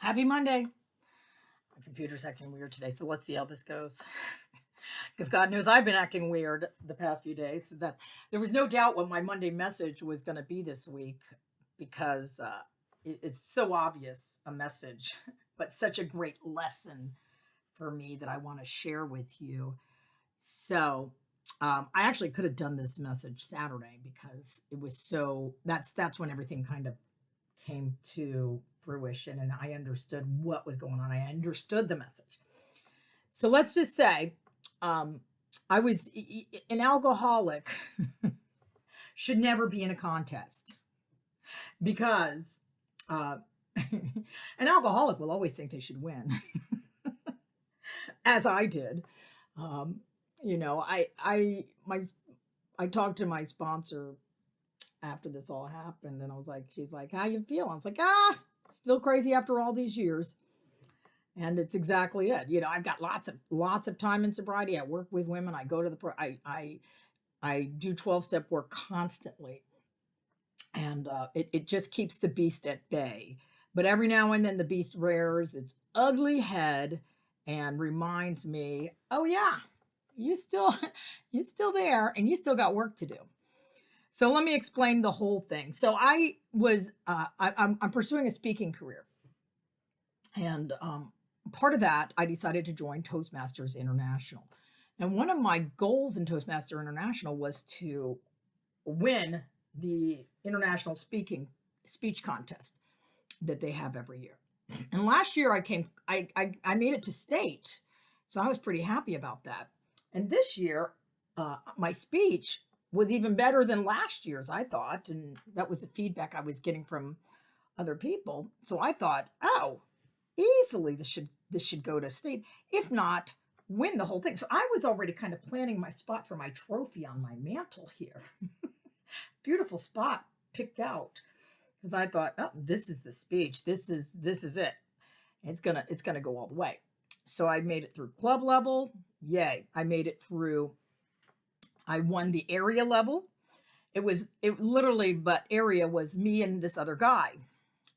Happy Monday. My computer's acting weird today, so let's see how this goes. Because God knows I've been acting weird the past few days. That there was no doubt what my Monday message was going to be this week, because it's so obvious a message, but such a great lesson for me that I want to share with you. So I actually could have done this message Saturday because it was so that's when everything kind of came to fruition and I understood what was going on. I understood the message. So let's just say um, I was an alcoholic should never be in a contest because uh, an alcoholic will always think they should win, as I did. Um, I talked to my sponsor after this all happened, and I was like, she's like, "How you feel?" I was like, still crazy after all these years. And it's exactly it. I've got lots of time in sobriety. I work with women. I go to I do 12-step work constantly, and it just keeps the beast at bay. But every now and then the beast rears its ugly head and reminds me, "Oh yeah, you still you still there, and you still got work to do." So let me explain the whole thing. So I'm pursuing a speaking career, and part of that, I decided to join Toastmasters International. And one of my goals in Toastmaster International was to win the international speech contest that they have every year. And last year I made it to state, so I was pretty happy about that. And this year, my speech was even better than last year's, I thought, and that was the feedback I was getting from other people. So I thought, oh, easily this should go to state, if not win the whole thing. So I was already kind of planning my spot for my trophy on my mantle here. Beautiful spot picked out because I thought, oh, this is the speech. This is it. It's gonna go all the way. So I made it through club level. Yay! I made it through. I won the area level. It literally, but area was me and this other guy.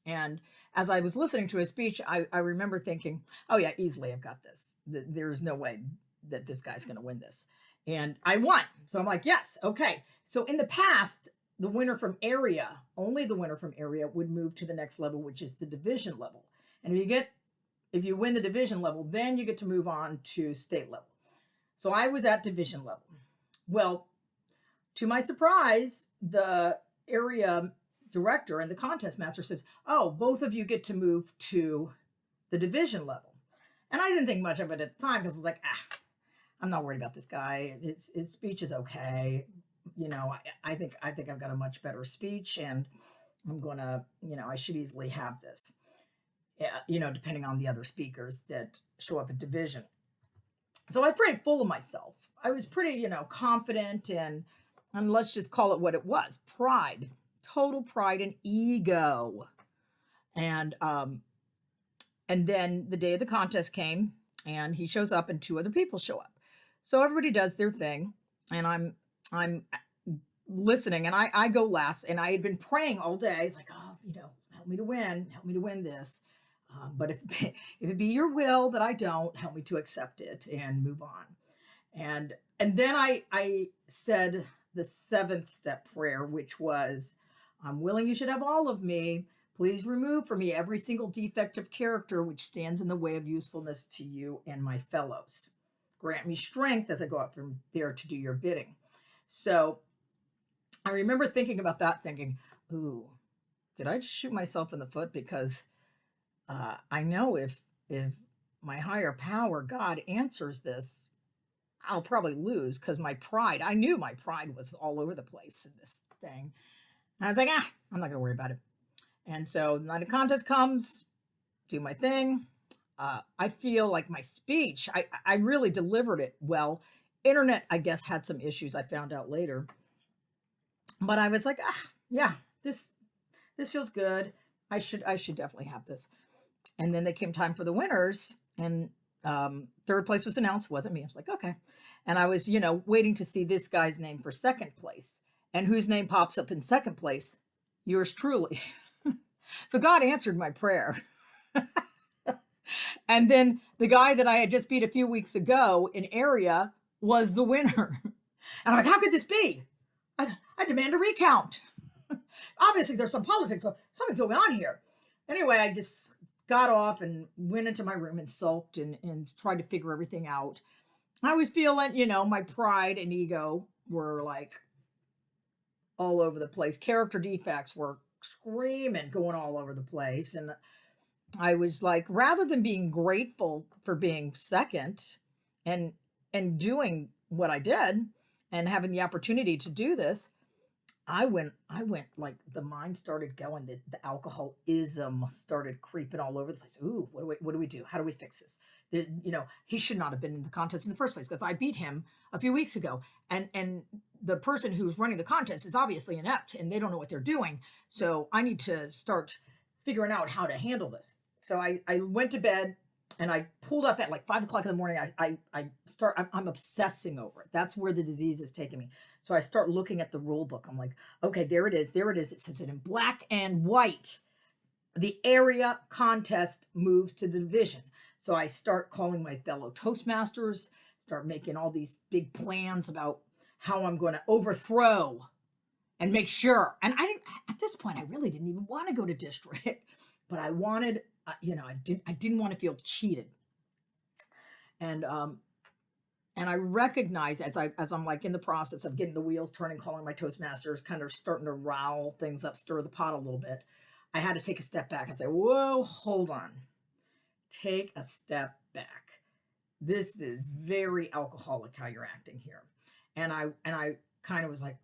And as I was listening to his speech, I remember thinking, oh, yeah, easily I've got this. There's no way that this guy's going to win this. And I won. So I'm like, yes, okay. So in the past, the winner from area, only the winner from area would move to the next level, which is the division level. And if you win the division level, then you get to move on to state level. So I was at division level. Well, to my surprise, the area director and the contest master says, "Oh, both of you get to move to the division level." And I didn't think much of it at the time because I was like, I'm not worried about this guy. His speech is okay. I think I've got a much better speech, and I'm gonna, I should easily have this. Depending on the other speakers that show up at division. So I was pretty full of myself. I was pretty, confident, and let's just call it what it was: pride, total pride and ego. And and then the day of the contest came, and he shows up, and two other people show up. So everybody does their thing, and I'm listening, and I go last, and I had been praying all day. It's like, oh, help me to win this. But if it be your will that I don't, help me to accept it and move on. And then I said the 7th step prayer, which was, "I'm willing you should have all of me. Please remove from me every single defect of character which stands in the way of usefulness to you and my fellows. Grant me strength as I go out from there to do your bidding." So I remember thinking about that, thinking, ooh, did I just shoot myself in the foot? Because I know if my higher power, God, answers this, I'll probably lose because I knew my pride was all over the place in this thing. And I was like, I'm not going to worry about it. And so the night of contest comes, do my thing. I feel like my speech, I really delivered it well. Internet, I guess, had some issues, I found out later. But I was like, yeah, this feels good. I should definitely have this. And then they came time for the winners, and third place was announced. Wasn't me. I was like, okay. And I was, waiting to see this guy's name for second place. And whose name pops up in second place? Yours truly. So God answered my prayer. And then the guy that I had just beat a few weeks ago in area was the winner. And I'm like, how could this be? I demand a recount. Obviously, there's some politics. So something's going on here. Anyway, I just got off and went into my room and sulked and tried to figure everything out. I was feeling, my pride and ego were like all over the place. Character defects were screaming, going all over the place. And I was like, rather than being grateful for being second and doing what I did and having the opportunity to do this, I went like the mind started going, the alcoholism started creeping all over the place. Ooh, what do we do? How do we fix this? He should not have been in the contest in the first place because I beat him a few weeks ago. And the person who's running the contest is obviously inept and they don't know what they're doing. So I need to start figuring out how to handle this. So I went to bed and I pulled up at like 5 o'clock in the morning. I'm obsessing over it. That's where the disease is taking me. So I start looking at the rule book. I'm like, okay, there it is. There it is. It says it in black and white. The area contest moves to the division. So I start calling my fellow Toastmasters, start making all these big plans about how I'm going to overthrow and make sure. And at this point, I really didn't even want to go to district, but I wanted, I didn't want to feel cheated. And I recognize as I'm like in the process of getting the wheels turning, calling my Toastmasters, kind of starting to rile things up, stir the pot a little bit, I had to take a step back and say, whoa, hold on. Take a step back. This is very alcoholic how you're acting here. And I kind of was like,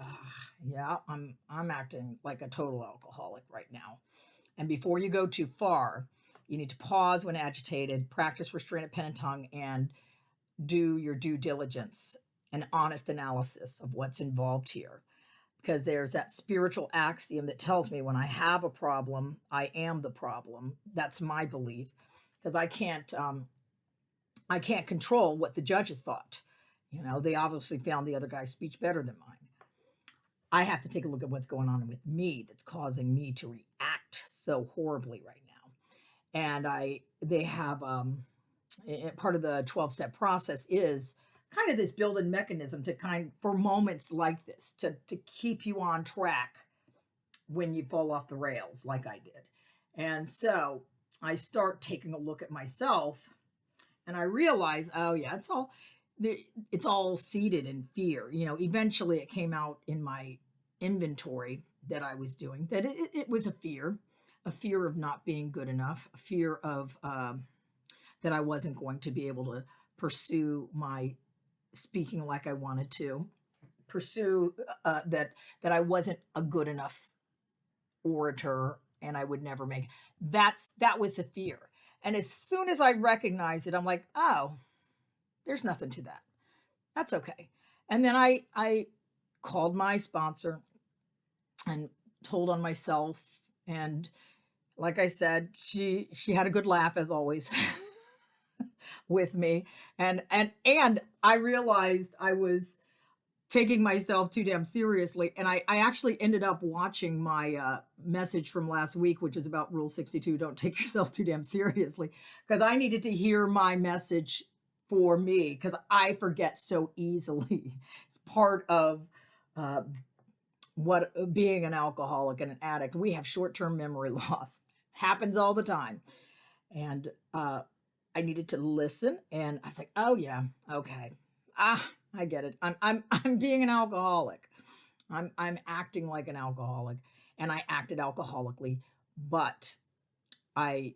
yeah, I'm acting like a total alcoholic right now. And before you go too far, you need to pause when agitated, practice restraint of pen and tongue, and do your due diligence and honest analysis of what's involved here. Because there's that spiritual axiom that tells me when I have a problem, I am the problem. That's my belief. Because I can't control what the judges thought. They obviously found the other guy's speech better than mine. I have to take a look at what's going on with me that's causing me to react so horribly right now. And they have part of the 12-step process is kind of this built-in mechanism for moments like this to keep you on track when you fall off the rails like I did. And so I start taking a look at myself and I realize, oh yeah, it's all seated in fear. Eventually it came out in my inventory that I was doing that it was a fear of not being good enough, a fear of that I wasn't going to be able to pursue my speaking like I wanted to, pursue that I wasn't a good enough orator and I would never make it. That was a fear. And as soon as I recognized it, I'm like, oh, there's nothing to that. That's okay. And then I called my sponsor and told on myself. And like I said, she had a good laugh as always with me. And I realized I was taking myself too damn seriously. And I actually ended up watching my message from last week, which is about Rule 62, don't take yourself too damn seriously, because I needed to hear my message for me, because I forget so easily. It's part of what being an alcoholic and an addict. We have short-term memory loss. Happens all the time. And I needed to listen, and I was like, oh yeah, okay. I get it. I'm being an alcoholic. I'm acting like an alcoholic, and I acted alcoholically, but I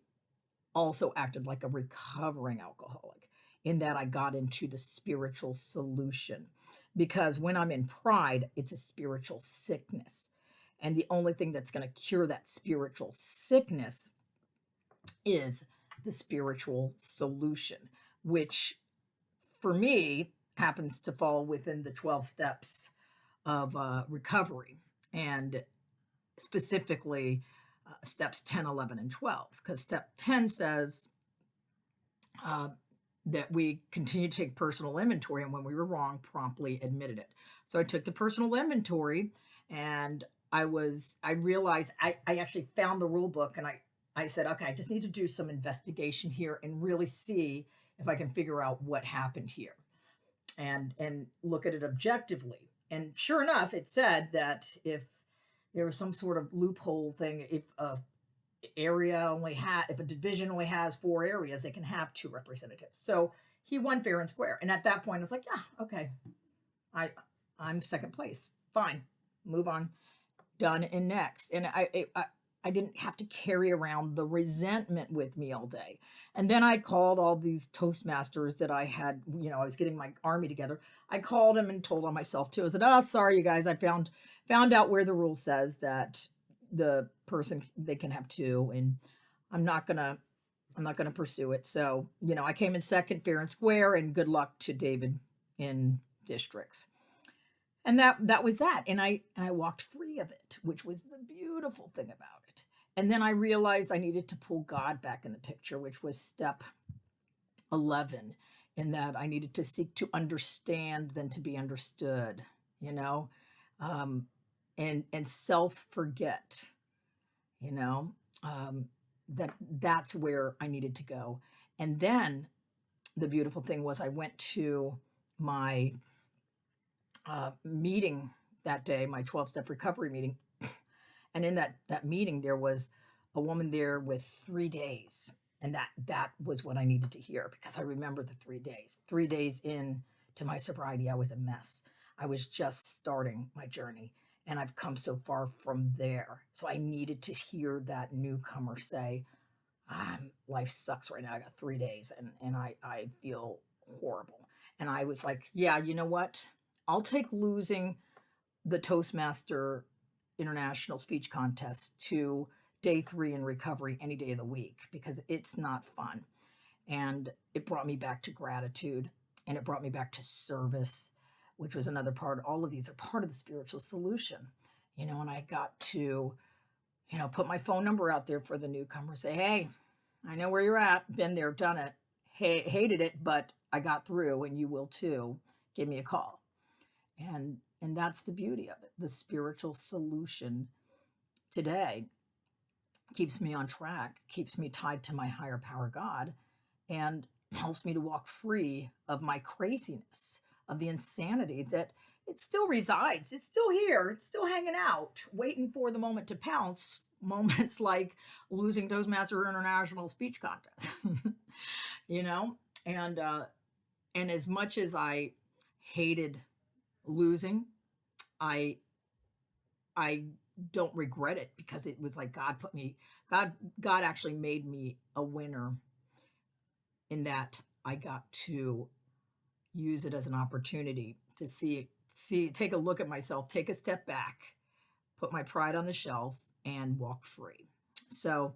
also acted like a recovering alcoholic in that I got into the spiritual solution. Because when I'm in pride, it's a spiritual sickness. And the only thing that's going to cure that spiritual sickness is the spiritual solution, which for me happens to fall within the 12 steps of recovery, and specifically steps 10, 11, and 12, because step 10 says that we continue to take personal inventory, and when we were wrong, promptly admitted it. So I took the personal inventory, and I realized I actually found the rule book, and I said, okay, I just need to do some investigation here and really see if I can figure out what happened here and look at it objectively. And sure enough, it said that if there was some sort of loophole thing, if a if a division only has 4 areas, they can have 2 representatives. So he won fair and square. And at that point, I was like, yeah, okay, I I'm second place. Fine, move on, done and next. And I didn't have to carry around the resentment with me all day. And then I called all these Toastmasters that I had, I was getting my army together. I called them and told on myself too. I said, oh, sorry, you guys, I found out where the rule says that the person, they can have 2, and I'm not gonna pursue it. So, I came in second fair and square, and good luck to David in districts. And that was that. And I walked free of it, which was the beautiful thing about it. And then I realized I needed to pull God back in the picture, which was step 11, in that I needed to seek to understand than to be understood, um, and self forget, you know, um, that's where I needed to go. And then the beautiful thing was I went to my meeting that day, my 12-step recovery meeting. And in that meeting, there was a woman there with 3 days. And that was what I needed to hear, because I remember the 3 days. 3 days in to my sobriety, I was a mess. I was just starting my journey, and I've come so far from there. So I needed to hear that newcomer say, life sucks right now. I got 3 days and I feel horrible. And I was like, yeah, you know what? I'll take losing the Toastmaster International Speech Contest to day 3 in recovery any day of the week, because it's not fun. And it brought me back to gratitude, and it brought me back to service, which was another part. All of these are part of the spiritual solution, and I got to, put my phone number out there for the newcomer, say, hey, I know where you're at, been there, done it, hated it, but I got through, and you will too. Give me a call. And that's the beauty of it. The spiritual solution today keeps me on track, keeps me tied to my higher power God, and helps me to walk free of my craziness, of the insanity that it still resides. It's still here. It's still hanging out, waiting for the moment to pounce. Moments like losing Toastmaster International Speech Contest, you know, and as much as I hated losing, I I don't regret it, because it was like God actually made me a winner, in that I got to use it as an opportunity to take a look at myself, take a step back, put my pride on the shelf, and walk free. So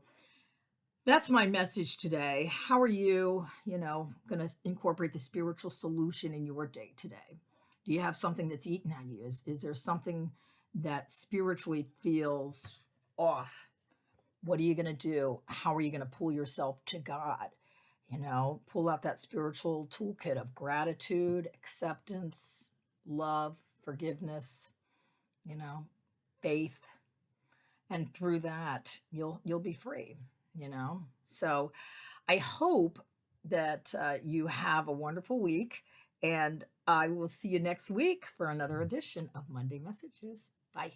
that's my message today. How are you, going to incorporate the spiritual solution in your day today? Do you have something that's eating at you? Is there something that spiritually feels off? What are you going to do? How are you going to pull yourself to God? Pull out that spiritual toolkit of gratitude, acceptance, love, forgiveness, faith. And through that, you'll be free. So I hope that you have a wonderful week, and I will see you next week for another edition of Monday Messages. Bye.